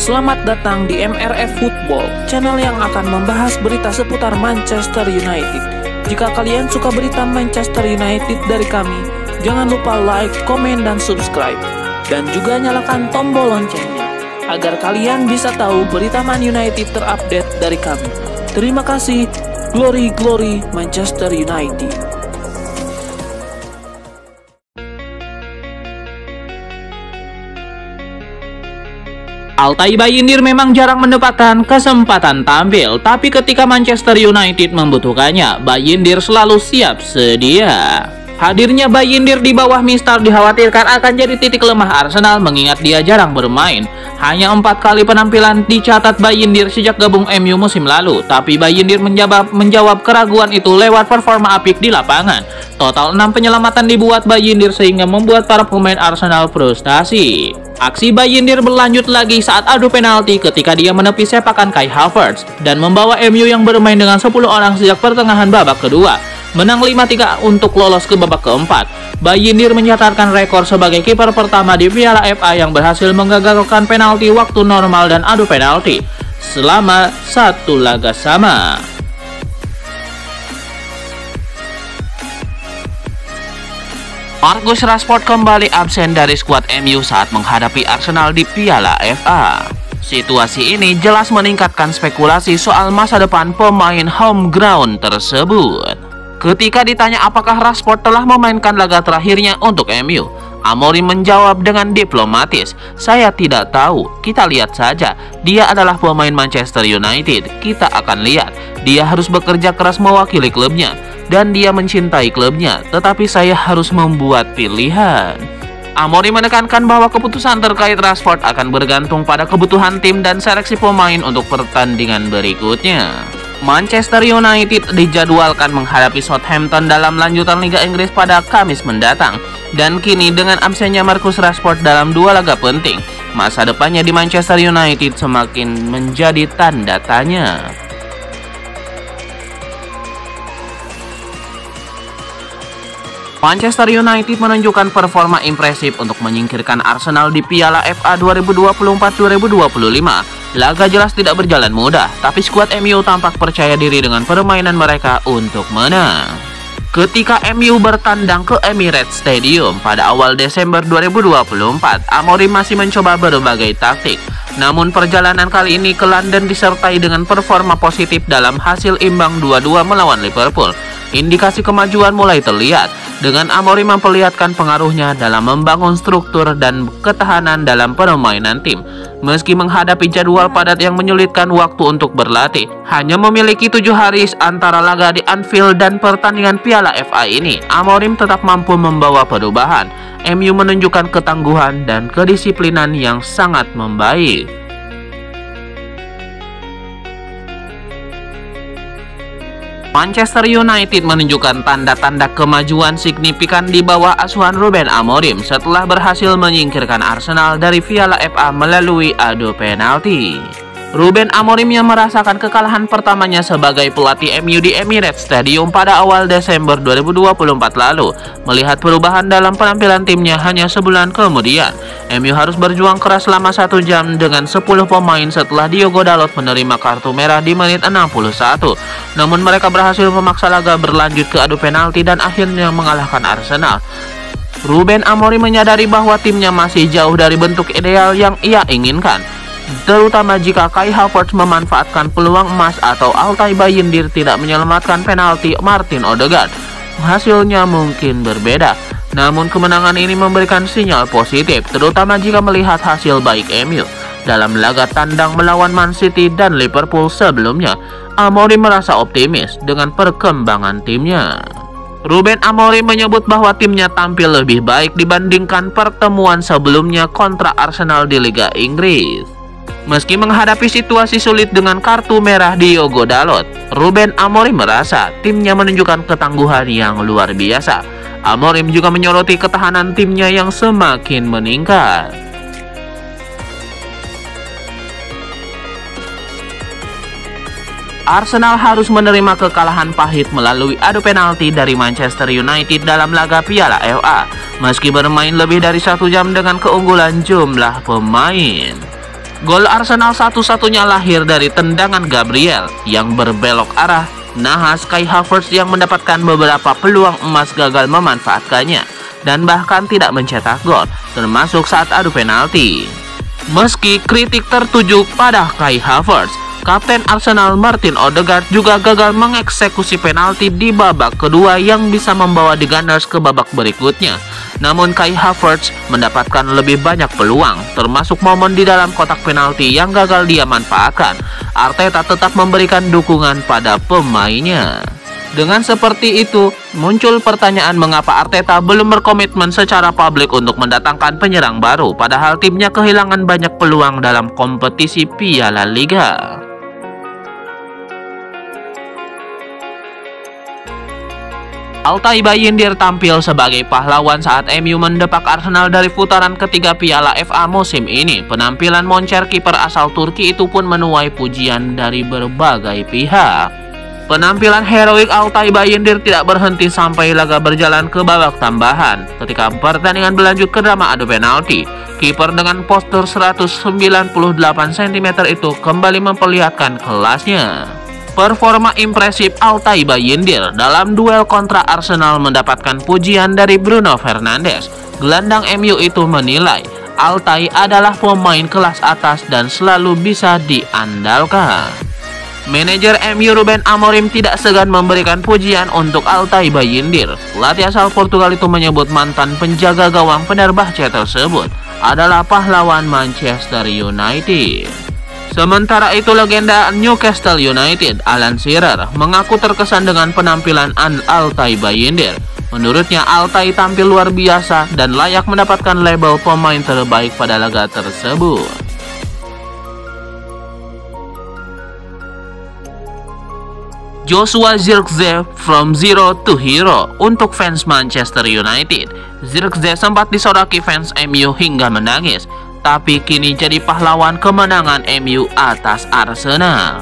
Selamat datang di MRF Football, channel yang akan membahas berita seputar Manchester United. Jika kalian suka berita Manchester United dari kami, jangan lupa like, komen, dan subscribe. Dan juga nyalakan tombol loncengnya, agar kalian bisa tahu berita Man United terupdate dari kami. Terima kasih, Glory Glory Manchester United. Altay Bayindir memang jarang mendapatkan kesempatan tampil, tapi ketika Manchester United membutuhkannya, Bayindir selalu siap sedia. Hadirnya Bayindir di bawah Mistar dikhawatirkan akan jadi titik lemah Arsenal mengingat dia jarang bermain. Hanya 4 kali penampilan dicatat Bayindir sejak gabung MU musim lalu, tapi Bayindir menjawab keraguan itu lewat performa apik di lapangan. Total 6 penyelamatan dibuat Bayindir sehingga membuat para pemain Arsenal frustasi. Aksi Bayindir berlanjut lagi saat adu penalti ketika dia menepi sepakan Kai Havertz dan membawa MU yang bermain dengan 10 orang sejak pertengahan babak kedua menang 5-3 untuk lolos ke babak keempat. Bayindir mencatatkan rekor sebagai kiper pertama di Piala FA yang berhasil menggagalkan penalti waktu normal dan adu penalti selama 1 laga sama. Marcus Rashford kembali absen dari skuad MU saat menghadapi Arsenal di Piala FA. Situasi ini jelas meningkatkan spekulasi soal masa depan pemain home ground tersebut. Ketika ditanya apakah Rashford telah memainkan laga terakhirnya untuk MU, Amorim menjawab dengan diplomatis, "Saya tidak tahu, kita lihat saja. Dia adalah pemain Manchester United, kita akan lihat. Dia harus bekerja keras mewakili klubnya, dan dia mencintai klubnya, tetapi saya harus membuat pilihan." Amorim menekankan bahwa keputusan terkait Rashford akan bergantung pada kebutuhan tim dan seleksi pemain untuk pertandingan berikutnya. Manchester United dijadwalkan menghadapi Southampton dalam lanjutan Liga Inggris pada Kamis mendatang. Dan kini dengan absennya Marcus Rashford dalam 2 laga penting, masa depannya di Manchester United semakin menjadi tanda tanya. Manchester United menunjukkan performa impresif untuk menyingkirkan Arsenal di Piala FA 2024-2025. Laga jelas tidak berjalan mudah, tapi skuad MU tampak percaya diri dengan permainan mereka untuk menang. Ketika MU bertandang ke Emirates Stadium pada awal Desember 2024, Amorim masih mencoba berbagai taktik. Namun perjalanan kali ini ke London disertai dengan performa positif dalam hasil imbang 2-2 melawan Liverpool. Indikasi kemajuan mulai terlihat dengan Amorim memperlihatkan pengaruhnya dalam membangun struktur dan ketahanan dalam permainan tim. Meski menghadapi jadwal padat yang menyulitkan waktu untuk berlatih, hanya memiliki 7 hari antara laga di Anfield dan pertandingan Piala FA ini, Amorim tetap mampu membawa perubahan. MU menunjukkan ketangguhan dan kedisiplinan yang sangat membaik. Manchester United menunjukkan tanda-tanda kemajuan signifikan di bawah asuhan Ruben Amorim setelah berhasil menyingkirkan Arsenal dari Piala FA melalui adu penalti. Ruben Amorim yang merasakan kekalahan pertamanya sebagai pelatih MU di Emirates Stadium pada awal Desember 2024 lalu melihat perubahan dalam penampilan timnya hanya sebulan kemudian. MU harus berjuang keras selama 1 jam dengan 10 pemain setelah Diogo Dalot menerima kartu merah di menit 61. Namun mereka berhasil memaksa laga berlanjut ke adu penalti dan akhirnya mengalahkan Arsenal. Ruben Amorim menyadari bahwa timnya masih jauh dari bentuk ideal yang ia inginkan, terutama jika Kai Havertz memanfaatkan peluang emas atau Altay Bayindir tidak menyelamatkan penalti Martin Odegaard. Hasilnya mungkin berbeda, namun kemenangan ini memberikan sinyal positif, terutama jika melihat hasil baik MU dalam laga tandang melawan Man City dan Liverpool sebelumnya. Amorim merasa optimis dengan perkembangan timnya. Ruben Amorim menyebut bahwa timnya tampil lebih baik dibandingkan pertemuan sebelumnya kontra Arsenal di Liga Inggris. Meski menghadapi situasi sulit dengan kartu merah Diogo Dalot, Ruben Amorim merasa timnya menunjukkan ketangguhan yang luar biasa. Amorim juga menyoroti ketahanan timnya yang semakin meningkat. Arsenal harus menerima kekalahan pahit melalui adu penalti dari Manchester United dalam laga Piala FA, meski bermain lebih dari 1 jam dengan keunggulan jumlah pemain. Gol Arsenal satu-satunya lahir dari tendangan Gabriel yang berbelok arah. Nahas Kai Havertz yang mendapatkan beberapa peluang emas gagal memanfaatkannya dan bahkan tidak mencetak gol, termasuk saat adu penalti. Meski kritik tertuju pada Kai Havertz, Kapten Arsenal Martin Odegaard juga gagal mengeksekusi penalti di babak kedua yang bisa membawa The Gunners ke babak berikutnya. Namun Kai Havertz mendapatkan lebih banyak peluang, termasuk momen di dalam kotak penalti yang gagal dia manfaatkan. Arteta tetap memberikan dukungan pada pemainnya. Dengan seperti itu, muncul pertanyaan mengapa Arteta belum berkomitmen secara publik untuk mendatangkan penyerang baru, padahal timnya kehilangan banyak peluang dalam kompetisi Piala Liga. Altay Bayindir tampil sebagai pahlawan saat MU mendepak Arsenal dari putaran ketiga Piala FA musim ini. Penampilan moncer kiper asal Turki itu pun menuai pujian dari berbagai pihak. Penampilan heroik Altay Bayindir tidak berhenti sampai laga berjalan ke babak tambahan. Ketika pertandingan berlanjut ke drama adu penalti, kiper dengan postur 198 cm itu kembali memperlihatkan kelasnya. Performa impresif Altay Bayindir dalam duel kontra Arsenal mendapatkan pujian dari Bruno Fernandes. Gelandang MU itu menilai Altay adalah pemain kelas atas dan selalu bisa diandalkan. Manajer MU Ruben Amorim tidak segan memberikan pujian untuk Altay Bayindir. Pelatih asal Portugal itu menyebut mantan penjaga gawang Fenerbahce tersebut adalah pahlawan Manchester United. Sementara itu, legenda Newcastle United, Alan Shearer, mengaku terkesan dengan penampilan Altay Bayindir. Menurutnya, Altay tampil luar biasa dan layak mendapatkan label pemain terbaik pada laga tersebut. Joshua Zirkzee from zero to hero untuk fans Manchester United. Zirkzee sempat disoraki fans MU hingga menangis, tapi kini jadi pahlawan kemenangan MU atas Arsenal.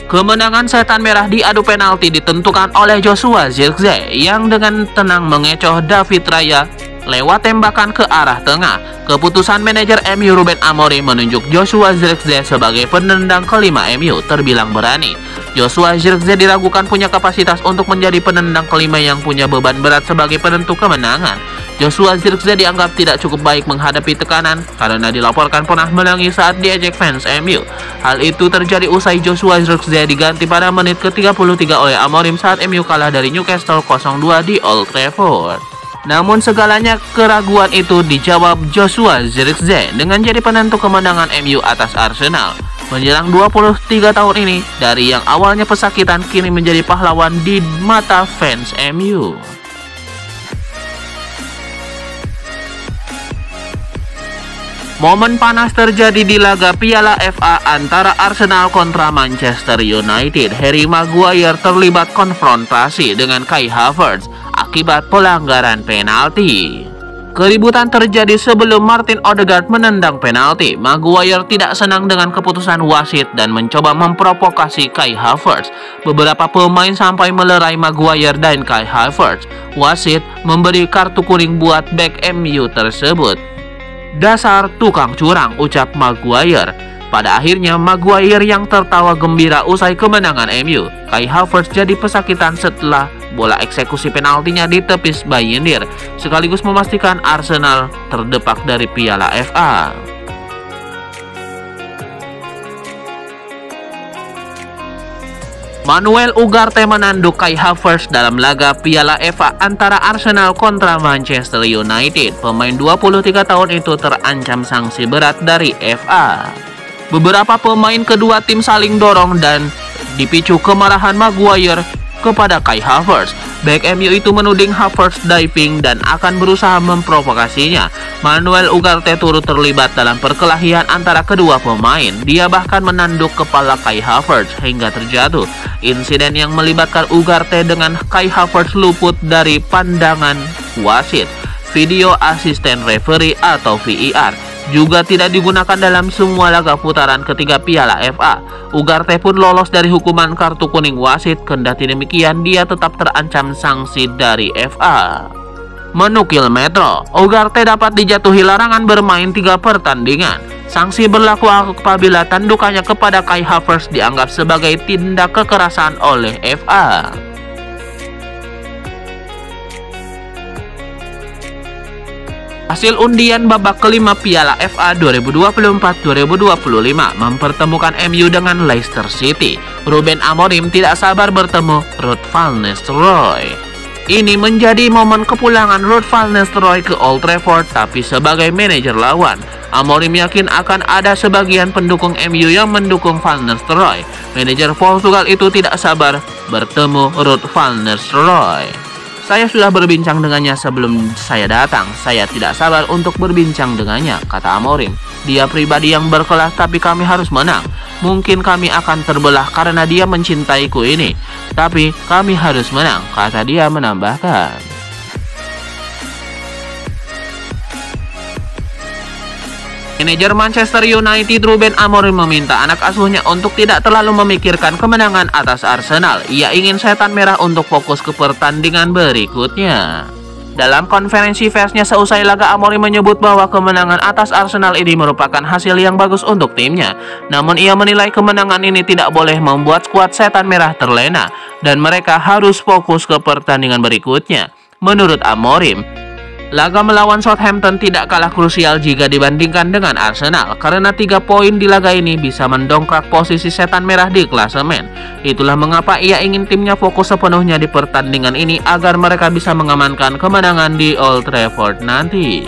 Kemenangan setan merah di adu penalti ditentukan oleh Joshua Zirkzee yang dengan tenang mengecoh David Raya lewat tembakan ke arah tengah. Keputusan manajer MU Ruben Amorim menunjuk Joshua Zirkzee sebagai penendang kelima MU terbilang berani. Joshua Zirkzee diragukan punya kapasitas untuk menjadi penendang kelima yang punya beban berat sebagai penentu kemenangan. Joshua Zirkzee dianggap tidak cukup baik menghadapi tekanan karena dilaporkan pernah menangis saat diejek fans MU. Hal itu terjadi usai Joshua Zirkzee diganti pada menit ke-33 oleh Amorim saat MU kalah dari Newcastle 0-2 di Old Trafford. Namun segalanya keraguan itu dijawab Joshua Zirkzee dengan jadi penentu kemenangan MU atas Arsenal. Menjelang 23 tahun ini, dari yang awalnya pesakitan kini menjadi pahlawan di mata fans MU. Momen panas terjadi di laga Piala FA antara Arsenal kontra Manchester United. Harry Maguire terlibat konfrontasi dengan Kai Havertz akibat pelanggaran penalti. Keributan terjadi sebelum Martin Odegaard menendang penalti. Maguire tidak senang dengan keputusan wasit dan mencoba memprovokasi Kai Havertz. Beberapa pemain sampai melerai Maguire dan Kai Havertz. Wasit memberi kartu kuning buat bek MU tersebut. "Dasar tukang curang," ucap Maguire. Pada akhirnya Maguire yang tertawa gembira usai kemenangan MU. Kai Havertz jadi pesakitan setelah bola eksekusi penaltinya ditepis Bayindir, sekaligus memastikan Arsenal terdepak dari Piala FA. Manuel Ugarte menanduk Kai Havertz dalam laga Piala FA antara Arsenal kontra Manchester United. Pemain 23 tahun itu terancam sanksi berat dari FA. Beberapa pemain kedua tim saling dorong dan dipicu kemarahan Maguire kepada Kai Havertz. Bek MU itu menuding Havertz diving dan akan berusaha memprovokasinya. Manuel Ugarte turut terlibat dalam perkelahian antara kedua pemain. Dia bahkan menanduk kepala Kai Havertz hingga terjatuh. Insiden yang melibatkan Ugarte dengan Kai Havertz luput dari pandangan wasit. Video asisten referee atau VAR juga tidak digunakan dalam semua laga putaran ketiga Piala FA. Ugarte pun lolos dari hukuman kartu kuning wasit. Kendati demikian, dia tetap terancam sanksi dari FA. Menukil Metro, Ugarte dapat dijatuhi larangan bermain 3 pertandingan. Sanksi berlaku apabila tandukannya kepada Kai Havertz dianggap sebagai tindak kekerasan oleh FA. Hasil undian babak kelima Piala FA 2024-2025 mempertemukan MU dengan Leicester City. Ruben Amorim tidak sabar bertemu Ruud van Nistelrooy. Ini menjadi momen kepulangan Ruud van Nistelrooy ke Old Trafford, tapi sebagai manajer lawan. Amorim yakin akan ada sebagian pendukung MU yang mendukung van Nistelrooy. Manajer Portugal itu tidak sabar bertemu Ruud van Nistelrooy. Saya sudah berbincang dengannya sebelum saya datang. Saya tidak sabar untuk berbincang dengannya, kata Amorim. Dia pribadi yang berkelas, tapi kami harus menang. Mungkin kami akan terbelah karena dia mencintaiku ini, tapi kami harus menang, kata dia menambahkan. Manajer Manchester United Ruben Amorim meminta anak asuhnya untuk tidak terlalu memikirkan kemenangan atas Arsenal. Ia ingin setan merah untuk fokus ke pertandingan berikutnya. Dalam konferensi persnya seusai laga, Amorim menyebut bahwa kemenangan atas Arsenal ini merupakan hasil yang bagus untuk timnya. Namun ia menilai kemenangan ini tidak boleh membuat skuad setan merah terlena dan mereka harus fokus ke pertandingan berikutnya. Menurut Amorim, laga melawan Southampton tidak kalah krusial jika dibandingkan dengan Arsenal, karena 3 poin di laga ini bisa mendongkrak posisi setan merah di klasemen. Itulah mengapa ia ingin timnya fokus sepenuhnya di pertandingan ini agar mereka bisa mengamankan kemenangan di Old Trafford nanti.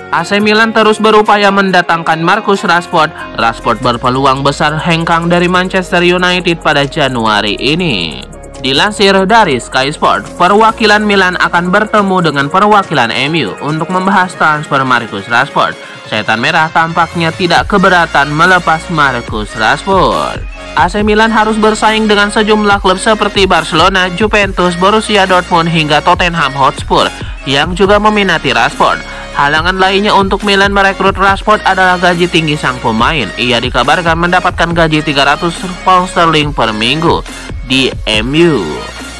AC Milan terus berupaya mendatangkan Marcus Rashford. Rashford berpeluang besar hengkang dari Manchester United pada Januari ini. Dilansir dari Sky Sport, perwakilan Milan akan bertemu dengan perwakilan MU untuk membahas transfer Marcus Rashford. Setan merah tampaknya tidak keberatan melepas Marcus Rashford. AC Milan harus bersaing dengan sejumlah klub seperti Barcelona, Juventus, Borussia Dortmund hingga Tottenham Hotspur yang juga meminati Rashford. Halangan lainnya untuk Milan merekrut Rashford adalah gaji tinggi sang pemain. Ia dikabarkan mendapatkan gaji 300 pound sterling per minggu di MU.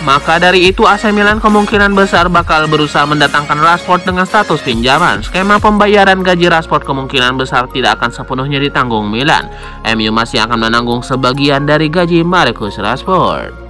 Maka dari itu AC Milan kemungkinan besar bakal berusaha mendatangkan Rashford dengan status pinjaman. Skema pembayaran gaji Rashford kemungkinan besar tidak akan sepenuhnya ditanggung Milan. MU masih akan menanggung sebagian dari gaji Marcus Rashford.